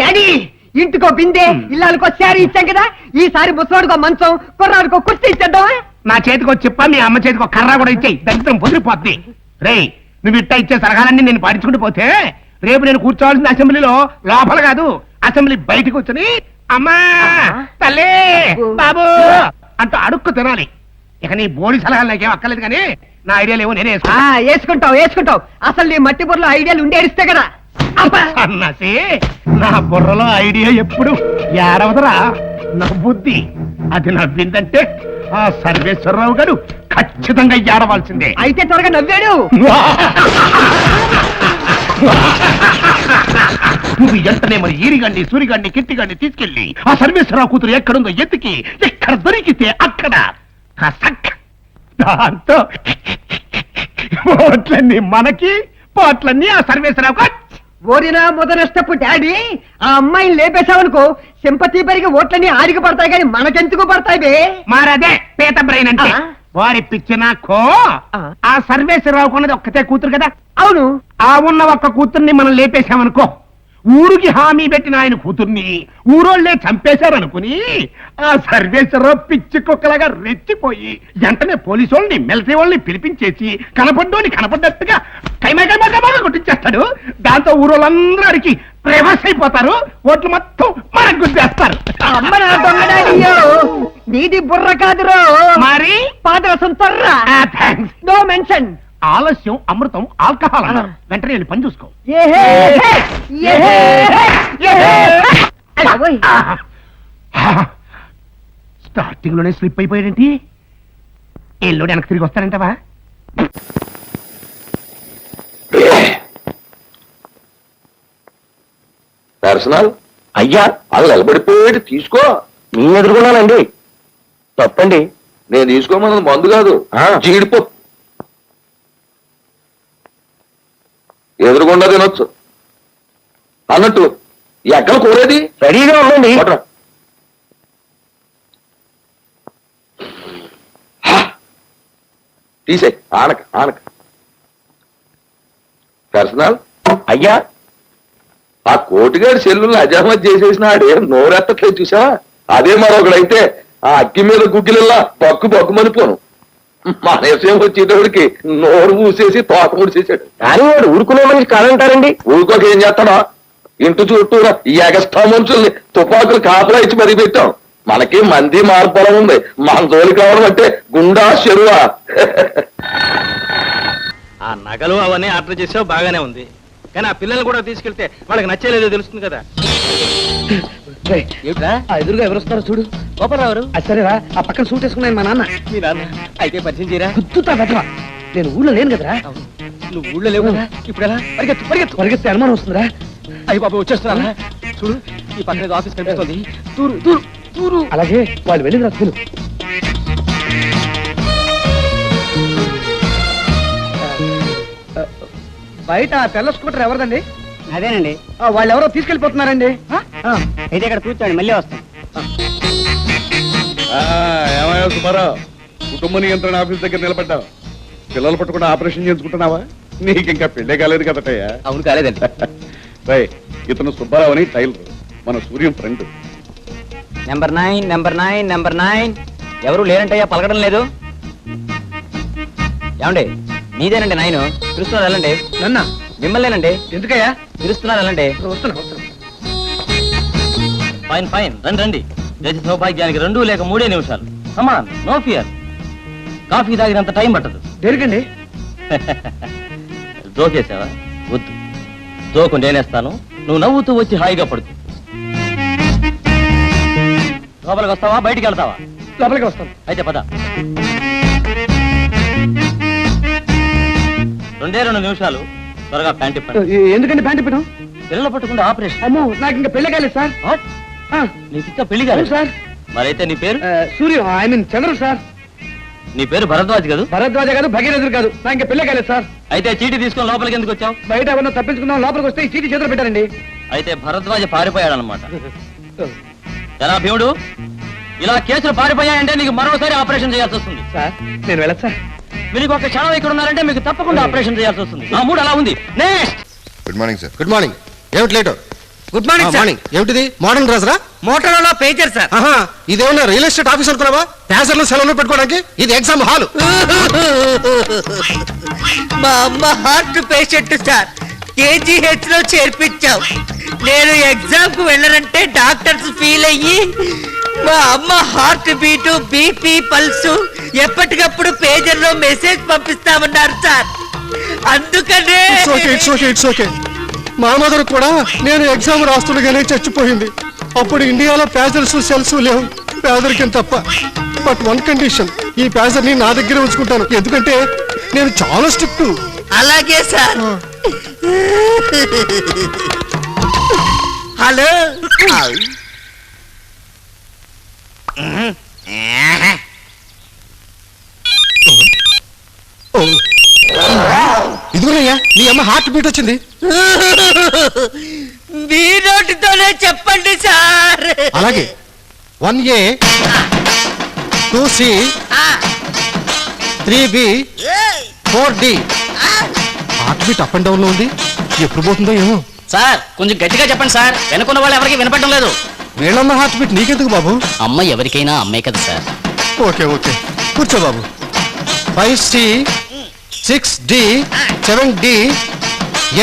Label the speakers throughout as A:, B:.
A: Daddy ఇంటికో బిందె ఇల్లాలకో శారీ ఇచ్చాం కదా, ఈసారి ముసలాడుకో మంచం, కుర్రాడుకో కుర్చీ ఇచ్చేద్దామా?
B: నా చేతికో చెప్పా, మీ అమ్మ చేతికో కర్ర కూడా ఇచ్చేయి, దరిద్రం పొదిరిపోద్ది. రేయ్, నువ్వు ఇట్టా ఇచ్చే సలహాలన్నీ నేను పాటించుకుంటూ పోతే రేపు నేను కూర్చోవాల్సిన అసెంబ్లీలో లోపల కాదు, అసెంబ్లీ బయటకు వచ్చి అమ్మా తల్లి బాబు అంటూ అడుక్కు తినాలి. ఇక నీ బోడి సలహాలు నాకేం అక్కర్లేదు, కానీ నా ఐడియాలు ఏమో నేనే
A: వేసుకుంటావు. అసలు నీ మట్టి బుర్రలో ఐడియాలు ఉండేరిస్తే కదా.
B: అన్నసి నా బుర్రలో ఐడియా ఎప్పుడు ఏడవదరా, నా బుద్ధి అది నవ్విందంటే ఆ సర్వేశ్వరరావు గారు ఖచ్చితంగా ఏడవలసిందే.
A: అయితే త్వరగా నవ్వాడు.
B: నువ్వు వెంటనే మరి ఈరిగండి, సూరిగండి, కిట్టిగండి తీసుకెళ్ళి ఆ సర్వేశ్వరరావు కూతురు ఎక్కడుందో ఎత్తికి, ఎక్కడ దొరికితే అక్కడ దాంతో ఓట్లన్నీ మనకి, పోట్లన్నీ ఆ సర్వేశ్వరరావు.
A: ఓరినా మొదనష్టపు డాడీ, ఆ అమ్మాయిని లేపేశావనుకో సింపతి పెరిగి ఓట్లన్నీ ఆడికి పడతాయి, కానీ మనకెందుకు పడతాయి బే?
B: మారదే పేట బ్రెయిన్ అంటే. వారి పిచ్చినాకో ఆ సర్వేశ్వరరావు కొన్నది ఒక్కతే కూతురు కదా.
A: అవును,
B: ఆ ఉన్న ఒక్క కూతుర్ని మనం లేపేశామనుకో, ఊరికి హామీ పెట్టిన ఆయన కూతుర్ని ఊరోళ్లే చంపేశారనుకుని ఆ సర్వేశ్వరరావు పిచ్చి కుక్కలాగా రెచ్చిపోయి వెంటనే పోలీసు వాళ్ళని, మిలిటరీ వాళ్ళని పిలిపించేసి కనపడ్డోని కనపడ్డట్టుగా కైమా కొట్టించేస్తాడు. దాంతో ఊరోళ్ళందరూ అడిగి ప్రేమస్ అయిపోతారు, ఓట్లు మొత్తం మనకు గుద్దేస్తారు.
A: నీది బుర్ర కాదురో,
B: మరి
A: పాదరసం తొర్రా. No mention.
B: ఆలస్యం అమృతం ఆల్కహాల్ అన్నారు. వెంటనే వెళ్ళి పని చూసుకో. స్టార్టింగ్ లోనే స్లిప్ అయిపోయాడేంటి? ఎల్లుడు వెనక్కి తిరిగి వస్తానంటవా?
C: పర్సనల్ అయ్యా, అది నిలబడిపోయేది తీసుకో. మీ ఎదుర్కొన్నానండి. తప్పండి, నేను తీసుకోమన్నది మందు కాదు, జీడిపప్పు. ఎదురుకుండా తినొచ్చు అన్నట్టు ఎక్కడ కోరేది రెడీగా ఉండండి. తీసే ఆనక ఆనక. పర్సనల్ అయ్యా, ఆ కోటిగాడి సెల్లుల్ని అజామత్ చేసేసినాడే నోరెత్తట్లేదు చూసా. అదే మరొకడైతే ఆ అక్కి మీద గుగ్గిలల్లా బక్కు బక్కుమనిపోను. మా నిరసయం వచ్చేటప్పటికి నోరు మూసేసి తోట ముడిసేసాడు. కానీ వాడు ఊరుకునే మనిషి కాదంటారండి. ఊరుకోక ఏం చేస్తాడా? ఇంటి చుట్టూరా ఈ ఎగస్ట్రా మనుషుల్ని తుపాకులు కాపలా ఇచ్చి మరీ పెట్టాం. మనకి మంది మార్పలం ఉంది, మన జోలి కావడం అంటే గుండా చెరువా.
D: ఆ నగలు అవన్నీ ఆర్డర్ చేసావు, బాగానే ఉంది, కానీ ఆ పిల్లలు కూడా తీసుకెళ్తే వాళ్ళకి నచ్చేలేదో తెలుస్తుంది కదా.
A: ఎదురుగా ఎవరు వస్తారో చూడు.
D: గోపాలరావు.
A: సరేరా, ఆ పక్కన సూట్ వేసుకున్నాను మా నాన్న.
D: మీ నాన్న అయితే పరిచయం చేయరా?
A: గుర్తుతా బెదవా, నేను ఊళ్ళో లేను కదరా.
D: నువ్వు ఊళ్ళో లేవు కదా, ఇప్పుడు ఎలా? పరిగెత్తు పరిగెత్తు
A: పరిగెత్తే అనుమానం వస్తుందిరా.
D: అయ్యి బాబు వచ్చేస్తున్నా చూడు, ఈ పక్కన ఆఫీస్ కనిపిస్తుంది. తూరు తూరు తూరు.
A: అలాగే వాళ్ళు వెళ్ళింది రస్తులు. బయట తెల్ల స్కూటర్ ఎవరిదండి?
E: అదేనండి.
A: వాళ్ళు ఎవరో తీసుకెళ్లిపోతున్నారండి.
E: అయితే ఇక్కడ కూర్చోండి, మళ్ళీ వస్తాం.
F: ఏమయ్యా సుబ్బారావు, కుటుంబ నియంత్రణ ఆఫీస్ దగ్గర నిలబడ్డావు. పిల్లలు పట్టుకుని ఆపరేషన్ చేయించుకుంటున్నావా? నీకు ఇంకా పెళ్ళే కాలేదు కదటయ్యా.
D: అవును, కాలేదండి.
F: రై, ఇతను సుబ్బారావు అని టైలర్, మన Suryam friend.
E: Number 9 number 9 number 9 ఎవరు లేరంటయ్యా, పలకడం లేదు. ఏమండి, మీదేనండి 9. పిలుస్తున్నారు వెళ్ళండి.
A: నన్న
E: మిమ్మల్నేనండి.
A: ఎందుకయ్యా?
E: పిలుస్తున్నారు వెళ్ళండి.
A: వస్తున్నా.
D: ఫైన్ ఫైన్, రండి రండి. దేశ సౌభాగ్యానికి 2 లేక 3 నిమిషాలు. సమాన్, నో ఫియర్. కాఫీ తాగినంత టైం పట్టదు.
A: దేనికండి?
D: జోకేసావా? వద్దు, జోకు నేనేస్తాను, నువ్వు నవ్వుతూ వచ్చి హాయిగా పడుతు. లోపలికి వస్తావా, బయటికి వెళ్తావా?
A: లోపలికి వస్తాను.
D: అయితే పద. 2 నిమిషాలు, త్వరగా ప్యాంట్ ఇప్పండి.
A: ఎందుకండి ప్యాంట్ ఇప్పడం?
D: పిల్లలు పట్టుకుంటే ఆపరేషన్.
A: అమ్మో, నాకు ఇంకా పెళ్లి కాలేదు సార్.
D: నీకు ఇంకా పెళ్లి కాలేదు
A: సార్.
D: మరైతే నీ పేరు?
A: సూర్య, ఐ మీన్ చంద్రుడు సార్.
D: నీ పేరు భరద్వాజ్ కాదు?
A: భరద్వాజ కాదు, భగీరథుడు కాదు. నాకు ఇంకా పెళ్లి కాలేదు సార్.
D: అయితే చీటీ తీసుకొని లోపలికి ఎందుకు వచ్చావు?
A: బయట ఎవరన్నా తప్పించుకుందాం లోపలికి వస్తే ఈ చీటీ చేతులు పెట్టారండి.
D: అయితే భరద్వాజ పారిపోయాడనమాట. ఎలా భీముడు, ఇలా కేసులు పారిపోయాయంటే నీకు మరోసారి ఆపరేషన్ చేయాల్సి వస్తుంది.
A: సార్ నేను వెళ్ళదు సార్.
D: మీకు ఒక క్షణం ఇక్కడ ఉన్నారంటే మీకు తప్పకుండా ఆపరేషన్ చేయాల్సి వస్తుంది. నా మూడు అలా ఉంది. Next.
G: Good morning sir. Good morning. ఏమిటి late? Good morning sir.
H: Morning. ఏమిటిది మోడర్న్ డ్రెస్ రా?
G: Motorola pager sir.
H: ఆహా, ఇదేమన్నా రియల్ ఎస్టేట్ ఆఫీస్ అనుకున్నావా? ప్యాసర్లు సెలవులు పెట్టుకోవడానికి ఇది ఎగ్జామ్ హాల్.
G: మా అమ్మ హార్ట్ పేషెంట్ సార్, KGH లో చేర్పించాం. నేను ఎగ్జామ్ కు వెళ్ళనంటే డాక్టర్స్ ఫీల్ అయ్యి మా అమ్మ హార్ట్ బీటు, బీపీ, పల్సు ఎప్పటికప్పుడు పేజర్ లో మెసేజ్ పంపిస్తామన్నారు సార్. అందుకనే
H: ఇట్స్ ఓకే. మా మదర్ కూడా నేను ఎగ్జామ్ రాస్తుండగానే చచ్చిపోయింది. అప్పుడు ఇండియాలో ప్యాసర్స్ సెల్స్ లేవు, పేదరికం తప్ప. బట్ వన్ కండిషన్, ఈ ప్యాసర్ ని నా దగ్గర ఉంచుకుంటాను. ఎందుకంటే నేను చాలా స్ట్రిక్ట్.
G: అలాగే సార్. హలో,
H: ఇదిగోనయ్యా నీ అమ్మ హార్ట్ బీట్ వచ్చింది.
G: మీ నోటితోనే చెప్పండి సార్.
H: అలాగే 1A 2C 3B 4D. Heart beat up and down లో ఉంది. ఎప్పుడు పోతుందో ఏమో.
D: సార్ కొంచెం గట్టిగా చెప్పండి సార్, వెనుకున్న వాళ్ళు ఎవరికి వినపడడం లేదు.
H: వీళ్ళమ్మ హార్ట్ బీట్ నీకెందుకు బాబు?
D: అమ్మ ఎవరికైనా అమ్మే కదా సార్.
H: ఓకే కూర్చో బాబు. 5C 6D 7D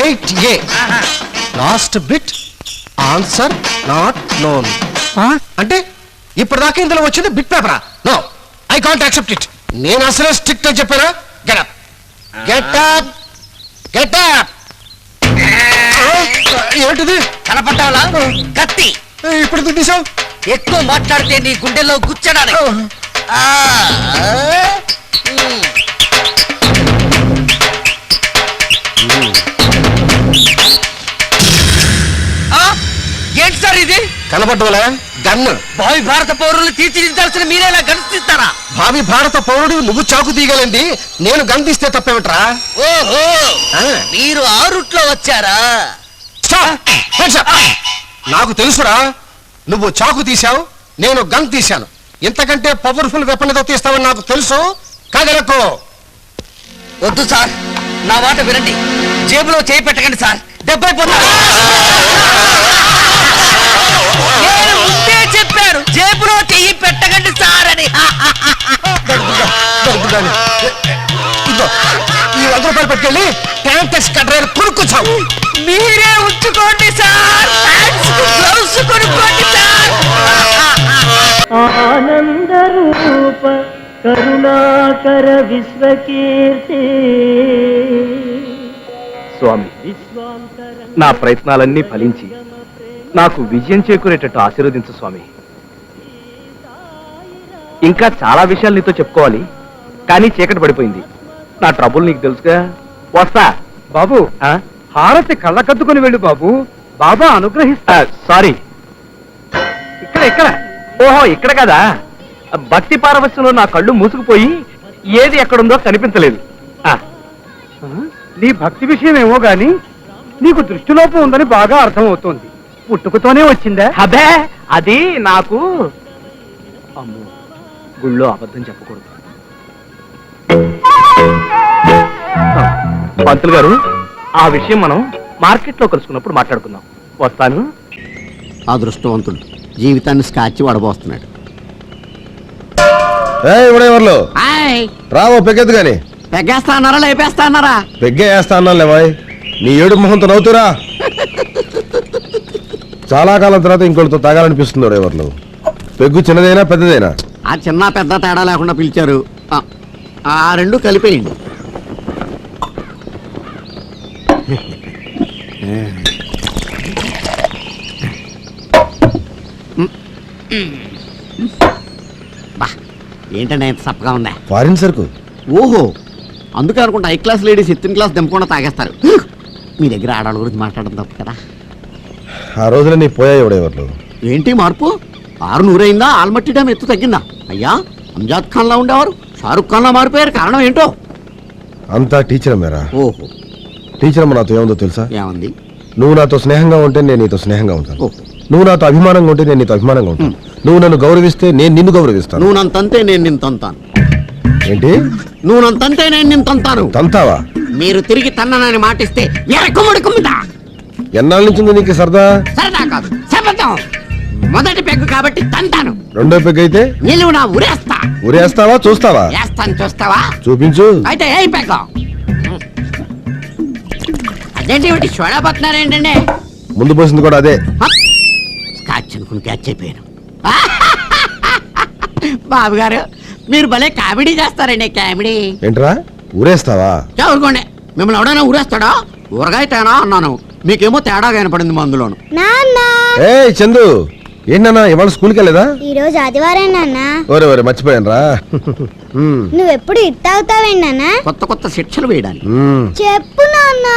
H: 8A. Last bit answer not known. అంటే ఇప్పటిదాకా ఇందులో వచ్చింది బిట్ పేపరా? No, I can't accept it. నేను అసలే స్ట్రిక్ట్ అని చెప్పానా? Get up. ఏంటిది?
G: కనపడ్డావా? కత్తి.
H: ఇప్పుడు తీసావు.
G: ఎక్కువ మాట్లాడితే నీ గుండెల్లో గుచ్చడానికి. ఏంటి సార్ ఇది?
H: కనపడ్డవలే గన్.
G: భావి భారత పౌరులు తీర్చిదిద్దాల్సిన మీరేలా గణిస్తారా?
H: భావి భారత పౌరుడు నువ్వు చాకు తీయగలింది, నేను గన్ తీస్తే తప్పేమిట్రా?
G: ఓహో, మీరు ఆ రూట్లో వచ్చారా?
H: నాకు తెలుసురా, నువ్వు చాకు తీశావు, నేను గన్ తీశాను. ఇంతకంటే పవర్ఫుల్ వెపన్ ఏదో తీస్తావని నాకు తెలుసు. కదలకు.
G: వద్దు సార్, నా మాట వినండి. జేబులో చేయి పెట్టకండి సార్, దెబ్బైపోతారు. నేను ముందే చెప్పాను, జేబులో చెయ్యి పెట్టకండి సార్ అని.
H: ఇదిగో, ఈ 100 రూపాయలు పెట్టుకెళ్ళి ట్యాంకర్స్ కట్రైలు కొనుక్కొచ్చావు.
G: మీరే ఉంచుకోండి సార్, గ్లౌస్ కొనుక్కోండి సార్.
I: ఆనంద రూప కరుణాకర విశ్వకీర్తి.
J: స్వామి, నా ప్రయత్నాలన్నీ ఫలించి నాకు విజయం చేకూరేటట్టు ఆశీర్వదించు స్వామి. ఇంకా చాలా విషయాలు నీతో చెప్పుకోవాలి, కానీ చీకటి పడిపోయింది. నా ట్రబుల్ నీకు తెలుసుగా. వస్తా బాబు. హారతి కళ్ళకద్దుకుని వెళ్ళు బాబు, బాబా అనుగ్రహిస్తా. సారీ, ఇక్కడ ఓహో ఇక్కడ కదా. భక్తి పారవశ్యంలో నా కళ్ళు మూసుకుపోయి ఏది ఎక్కడుందో కనిపించలేదు. నీ భక్తి విషయం ఏమో గాని నీకు దృష్టిలోపం ఉందని బాగా అర్థమవుతోంది. పుట్టుకతోనే వచ్చిందా? అబే, అది నాకు. అమ్మో, గుళ్ళో అబద్ధం చెప్పకూడదు. పంతులు గారు, ఆ విషయం మనం మార్కెట్లో కలుసుకున్నప్పుడు మాట్లాడుకుందాం. వస్తాను.
K: అదృష్టవంతుడు జీవితాన్ని స్కాచ్ వడబోస్తున్నాడు.
L: ఎవరు రావో పెగ్గెద్దు గాని.
K: పెగ్గేస్తా అన్నారా లేపేస్తా అన్నారా?
L: పెగ్గే వేస్తా అన్నాను లేవాయ్. నీ ఏడు మొహంతో నవ్వుతురా. చాలా కాలం తర్వాత ఇంకోటితో తాగాలనిపిస్తుంది. ఎవరు పెగ్గు చిన్నదైనా పెద్దదైనా?
K: ఆ చిన్న పెద్ద తేడా లేకుండా పిలిచారు. ఆ రెండు కలిపేయండి. ఏంటంటే ఎంత సప్పగా ఉందా?
L: ఫారిన్ సరుకు.
K: ఓహో, అందుకే అనుకుంటా high class ladies 8th class దింపకుండా తాగేస్తారు. మీ దగ్గర ఆడవాళ్ళ గురించి మాట్లాడడం తప్పు కదా.
L: ఆ రోజున నీ పోయా ఎవరు?
K: ఏంటి మార్పు? 600 అయిందా? ఆల్మట్టి డ్యామ్ ఎత్తు తగ్గిందా? అయ్యా, అంజాద్ ఖాన్ లా ఉండేవారు షారుఖ్ ఖాన్ లా మారిపోయారు. కారణం ఏంటో?
L: అంతా టీచర్ మేరా.
K: ఓహో,
L: టీచర్ అమ్మ నాతో ఏముందో తెలుసా?
K: ఏమంది?
L: నువ్వు నాతో స్నేహంగా ఉంటే నేను నీతో స్నేహంగా ఉంటాను.
K: ఓహో.
L: నువ్వు నాతో అభిమానంగా ఉంటే నేను నీతో అభిమానంగా ఉంటాను. నువ్వు నన్ను గౌరవిస్తే నేను నిన్ను గౌరవిస్తాను.
K: నువ్వు నన్ను తంతే నేను నిన్ను తంతాను.
L: ఏంటి?
K: నువ్వు నన్ను తంతే నేను నిన్ను తంతాను.
L: తంతావా?
K: మీరు తిరిగి తన్ననని మాటిస్తే ఎరకుముడి కుమ్మిదా.
L: ఎన్నాళ్ళ నుంచి ఉంది నీకు సరదా?
K: సరదా కాదు, శపథం. మొదటి పెగ్గు కాబట్టి తంతాను,
L: రెండో పెగ్ అయితే
K: నిలువునా ఉరేస్తా.
L: ఉరేస్తావా చూస్తావా?
K: వేస్తాను, చూస్తావా?
L: చూపించు.
K: అయితే ఏ పెగ్గ అదేంటి ఒకటి చూడబోతున్నారేంటండి?
L: ముందు పోసింది కూడా అదే.
K: స్కాచ్ అనుకుని క్యాచ్ అయిపోయాను. బాబు గారు మీరు భలే కామెడీ చేస్తారండి. కామెడీ
L: ఏంట్రా ఊరేస్తావా?
K: చదువుకోండి. మిమ్మల్ని ఎవడైనా ఊరేస్తాడా? ఊరగాయ తేడా అన్నాను, మీకేమో తేడా కనపడింది మందులోను.
L: ఏ చందు, ఏంటన్నా ఇవాళ స్కూల్కి వెళ్ళేదా?
M: ఈ రోజు ఆదివారం నాన్న.
L: ఓరే ఓరే మర్చిపోయాను రా.
M: నువ్వెప్పుడు ఇట్ అవుతావేంటి నాన్న?
K: కొత్త కొత్త శిక్షలు వేయడానికి.
M: చెప్పు నాన్న.